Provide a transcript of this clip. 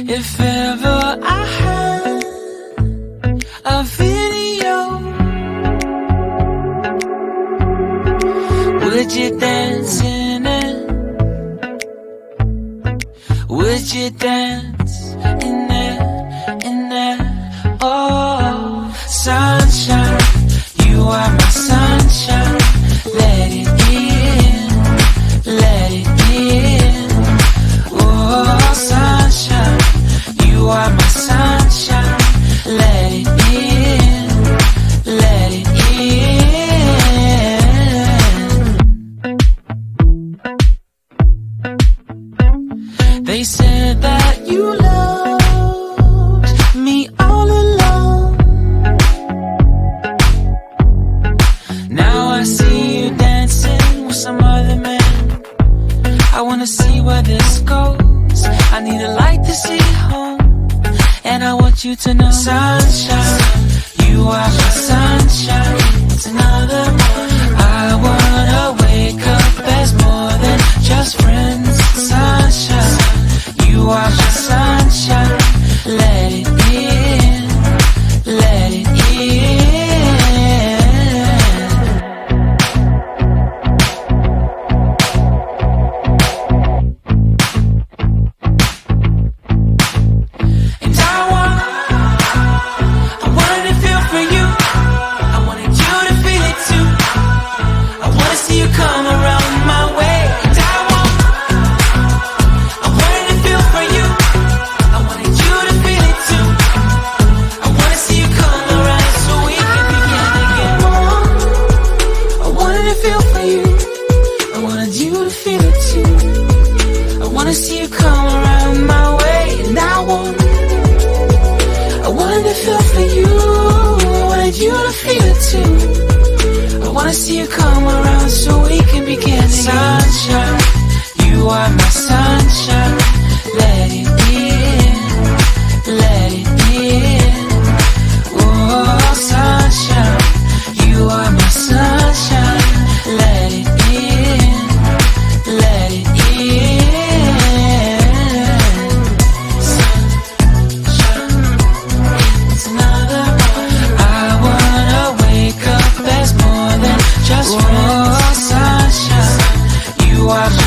If ever I had a video, would you dance in it? Would you dance in it, in it? Oh, sunshine, you are my sunshine. Let it in, let it in. Oh, sunshine, you are my sunshine. Let it in, let it in. They said that you loved me all along. Now I see you dancing with some other man. I wanna see where this goes. I need a light to see home, and I want you to know, sunshine, you are my sunshine. It's another one. I wanna wake up as more than just friends. Sunshine, you are my sunshine. Let it in, let it in. And I wanted to feel for you. I wanted you to feel it too. I wanna see you come around my way. And I wanted to feel for you. I wanted you to feel it too. I wanna see you come around so we can begin again. I wanted to feel for you. I wanted you to feel it too. I wanna see you come around my way. And I wanted to feel for you. I wanted you to feel it too. I wanna see you come around so we can begin again. Sunshine, you are my sunshine. Let it in, let it in. Oh, sunshine, you are my sunshine. Let it in, let it in. Sunshine, it's another one. I wanna wake up as more than just friends. Oh, sunshine, you are my